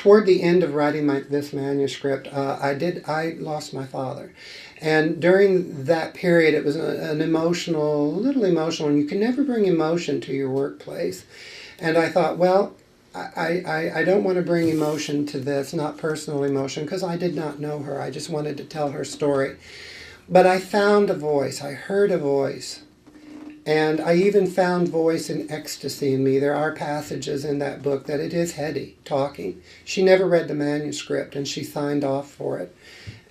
toward the end of writing this manuscript, I lost my father. And during that period, it was a little emotional, and you can never bring emotion to your workplace. And I thought, well, I don't want to bring emotion to this, not personal emotion, because I did not know her. I just wanted to tell her story. But I found a voice. I heard a voice. And I even found voice in ecstasy in me. There are passages in that book that it is Hedy talking. She never read the manuscript, and she signed off for it.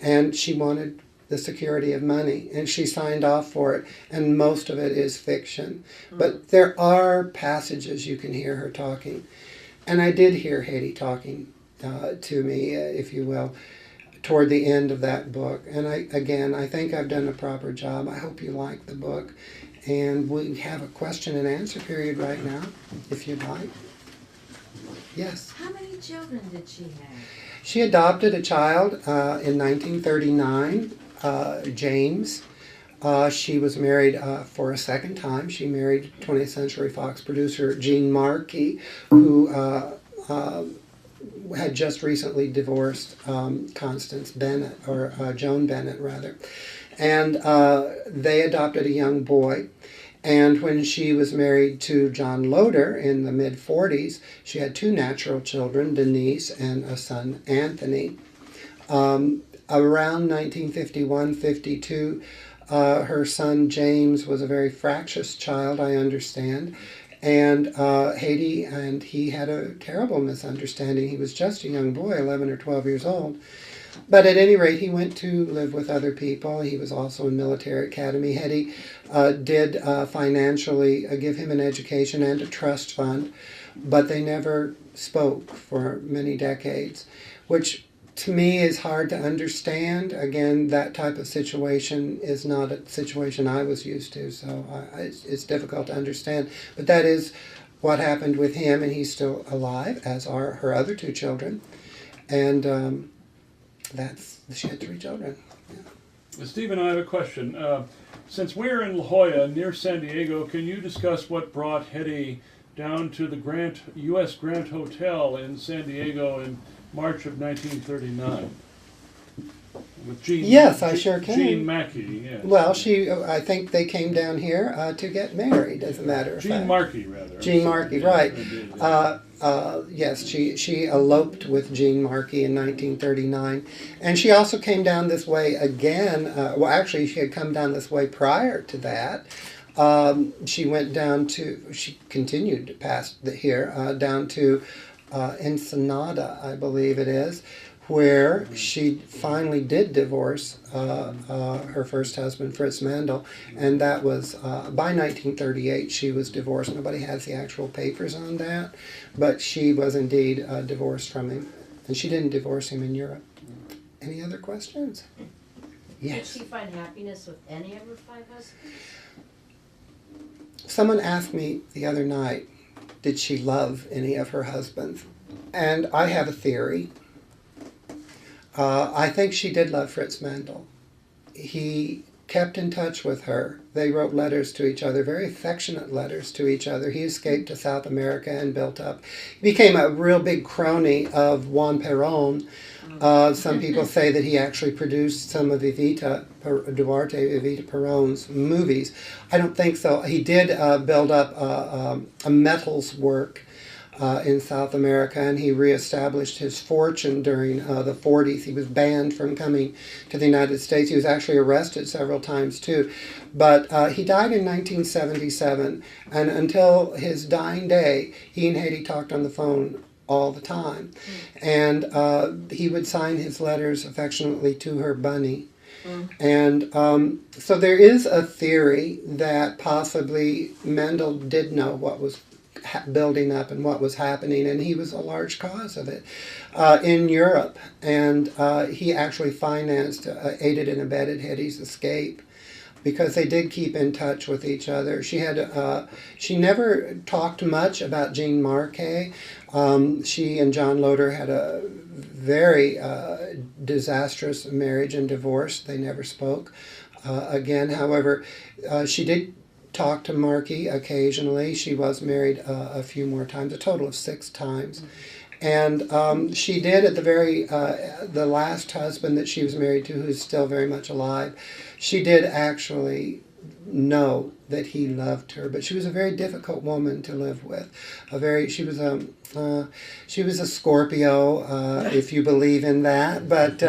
And she wanted the security of money, and she signed off for it, and most of it is fiction. But there are passages you can hear her talking. And I did hear Hedy talking to me, if you will, toward the end of that book. And I think I've done a proper job. I hope you like the book. And we have a question and answer period right now, if you'd like. Yes? How many children did she have? She adopted a child in 1939, James. She was married for a second time. She married 20th Century Fox producer Gene Markey, who had just recently divorced Constance Bennett, or Joan Bennett, rather. And they adopted a young boy. And when she was married to John Loder in the mid-40s, she had two natural children, Denise and a son, Anthony. Around 1951-52, her son James was a very fractious child, I understand. And Hedy and he had a terrible misunderstanding. He was just a young boy, 11 or 12 years old. But at any rate, he went to live with other people. He was also in military academy. Hedy did financially give him an education and a trust fund, but they never spoke for many decades, which to me is hard to understand. Again, that type of situation is not a situation I was used to, so it's difficult to understand. But that is what happened with him, and he's still alive, as are her other two children. And she had three children. Yeah. Stephen, I have a question. Since we're in La Jolla, near San Diego, can you discuss what brought Hedy down to the U.S. Grant Hotel in San Diego in March of 1939? With Gene, yes, I sure can. Gene Mackey, yes. Well, I think they came down here to get married, as a matter of fact. Gene Markey, rather. Gene Markey, right. Yes, she eloped with Gene Markey in 1939. And she also came down this way again. Well, actually, she had come down this way prior to that. She continued past here, down to Ensenada, I believe it is, where she finally did divorce her first husband, Fritz Mandel, and that was, by 1938, she was divorced. Nobody has the actual papers on that, but she was indeed divorced from him, and she didn't divorce him in Europe. Any other questions? Yes? Did she find happiness with any of her five husbands? Someone asked me the other night, did she love any of her husbands? And I have a theory. I think she did love Fritz Mandel. He kept in touch with her. They wrote letters to each other, very affectionate letters to each other. He escaped to South America and built up. He became a real big crony of Juan Perón. Some people say that he actually produced some of Evita Perón's movies. I don't think so. He did build up a metals work in South America, and he reestablished his fortune during the 40s. He was banned from coming to the United States. He was actually arrested several times too. But he died in 1977, and until his dying day, he and Hedy talked on the phone all the time. And he would sign his letters affectionately to her, Bunny. And so there is a theory that possibly Mendel did know what was building up and what was happening, and he was a large cause of it in Europe. And he actually financed, aided and abetted Hedy's escape, because they did keep in touch with each other. She never talked much about Gene Markey. She and John Loder had a very disastrous marriage and divorce. They never spoke again. However, she did talk to Markey occasionally. She was married a few more times, a total of 6 times. And she did at the last husband that she was married to, who's still very much alive, she did actually know that he loved her, but she was a very difficult woman to live with. She was a Scorpio, if you believe in that, but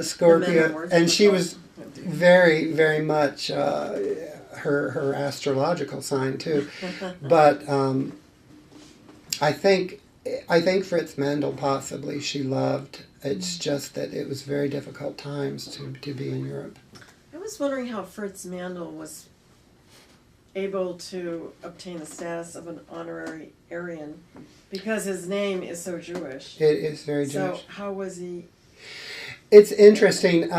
Scorpio, and she was very, very much her astrological sign too. But I think Fritz Mandel possibly she loved. It's just that it was very difficult times to be in Europe. I was wondering how Fritz Mandel was able to obtain the status of an honorary Aryan, because his name is so Jewish. It is very Jewish. So how was he? It's interesting.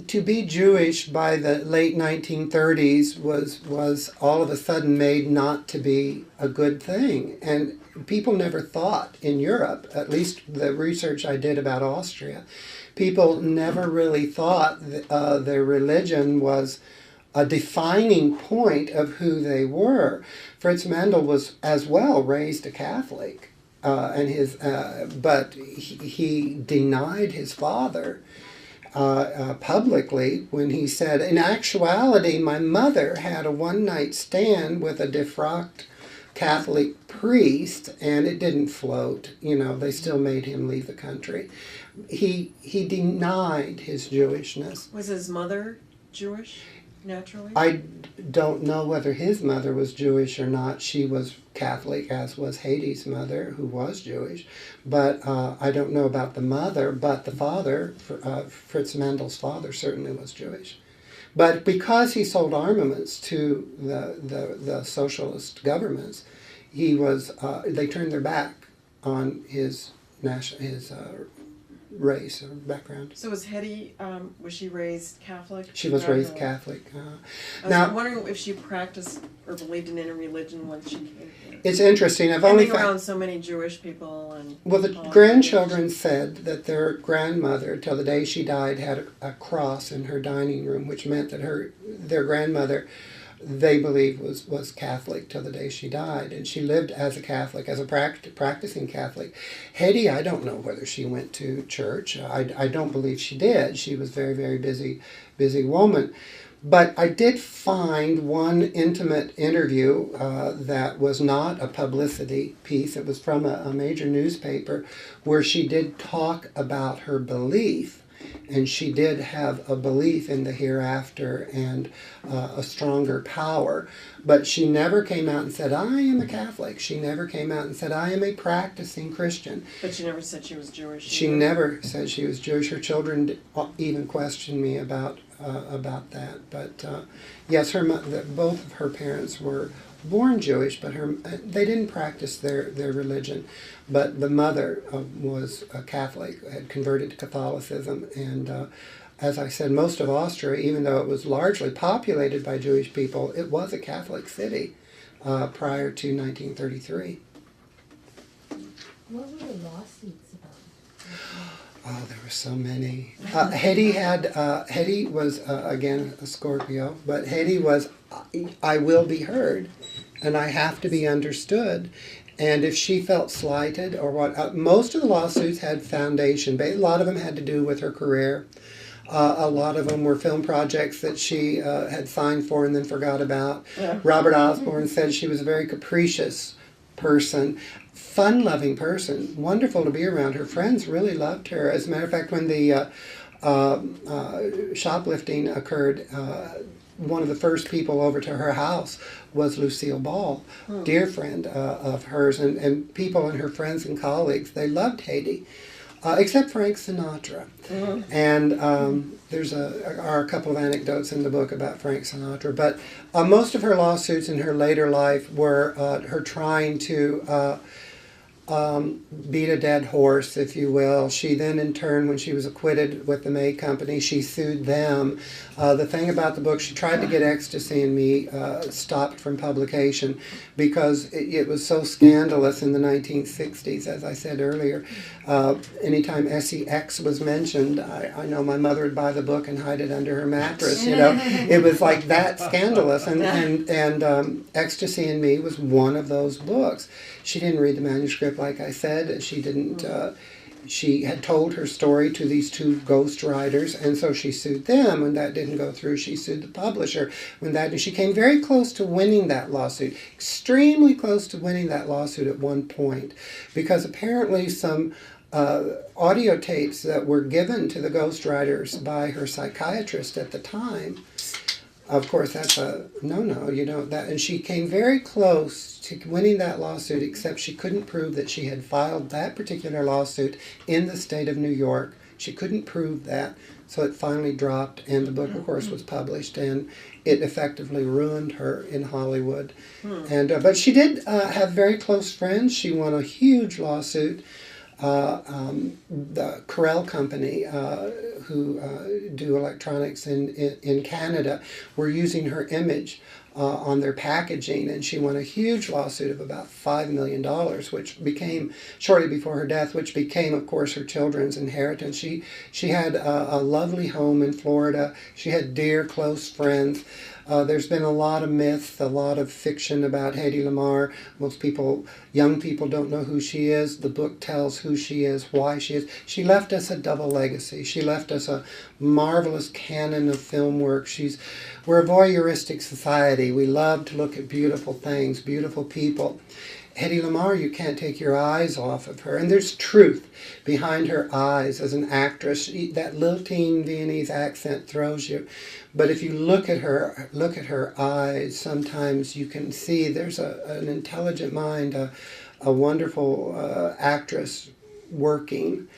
To be Jewish by the late 1930s was all of a sudden made not to be a good thing. And people never thought in Europe, at least the research I did about Austria, people never really thought their religion was a defining point of who they were. Fritz Mandel was as well raised a Catholic, but he denied his father publicly when he said, in actuality, my mother had a one-night stand with a defrocked Catholic priest, and it didn't float. They still made him leave the country. He denied his Jewishness. Was his mother Jewish, naturally? I don't know whether his mother was Jewish or not. She was Catholic, as was Hedy's mother, who was Jewish. But I don't know about the mother, but the father, Fritz Mandel's father, certainly was Jewish. But because he sold armaments to the socialist governments, they turned their back on his race or background. So was Hedy, was she raised Catholic? She was raised Catholic. I was wondering if she practiced or believed in any religion when she came here. It's interesting. I've only around so many Jewish people the grandchildren said that their grandmother, till the day she died, had a cross in her dining room, which meant that their grandmother, they believe, was Catholic till the day she died, and she lived as a Catholic, as a practicing Catholic. Hedy, I don't know whether she went to church. I don't believe she did. She was a very, very busy woman. But I did find one intimate interview that was not a publicity piece. It was from a major newspaper where she did talk about her belief. And she did have a belief in the hereafter and a stronger power. But she never came out and said, I am a Catholic. She never came out and said, I am a practicing Christian. But she never said she was Jewish. She never said she was Jewish. Her children even questioned me about that. But yes, both of her parents were born Jewish, but they didn't practice their religion. But the mother was a Catholic, had converted to Catholicism, and as I said, most of Austria, even though it was largely populated by Jewish people, it was a Catholic city prior to 1933. What were the lawsuits about? Oh, there were so many. Hedy was, again, a Scorpio, but Hedy was, I will be heard, and I have to be understood. And if she felt slighted or what, most of the lawsuits had foundation. A lot of them had to do with her career. A lot of them were film projects that she had signed for and then forgot about. Yeah. Robert Osborne said she was a very capricious person, fun-loving person, wonderful to be around. Her friends really loved her. As a matter of fact, when the shoplifting occurred, one of the first people over to her house was Lucille Ball, dear friend of hers, and people and her friends and colleagues, they loved Hedy, except Frank Sinatra. And there's a couple of anecdotes in the book about Frank Sinatra, but most of her lawsuits in her later life were her trying to beat a dead horse, if you will. She then, in turn, when she was acquitted with the May Company, she sued them. The thing about the book, she tried to get Ecstasy and Me stopped from publication because it was so scandalous in the 1960s, as I said earlier. Anytime sex was mentioned, I know my mother would buy the book and hide it under her mattress. It was like that scandalous. And Ecstasy and Me was one of those books. She didn't read the manuscript like I said. She didn't. She had told her story to these two ghostwriters, and so she sued them. When that didn't go through, she sued the publisher. She came very close to winning that lawsuit, extremely close to winning that lawsuit at one point, because apparently some audio tapes that were given to the ghostwriters by her psychiatrist at the time. Of course, that's a no-no, that. And she came very close to winning that lawsuit, except she couldn't prove that she had filed that particular lawsuit in the state of New York. She couldn't prove that, so it finally dropped, and the book, of course, was published, and it effectively ruined her in Hollywood. And but she did have very close friends. She won a huge lawsuit. The Corel Company, who do electronics in Canada, were using her image on their packaging, and she won a huge lawsuit of about $5 million, which became, shortly before her death, which became, of course, her children's inheritance. She had a lovely home in Florida. She had dear, close friends. There's been a lot of myth, a lot of fiction about Hedy Lamarr. Most people, young people, don't know who she is. The book tells who she is, why she is. She left us a double legacy. She left us a marvelous canon of film work. We're a voyeuristic society. We love to look at beautiful things, beautiful people. Hedy Lamarr, you can't take your eyes off of her. And there's truth behind her eyes as an actress. That lilting Viennese accent throws you. But if you look at her eyes, sometimes you can see there's an intelligent mind, a wonderful actress working.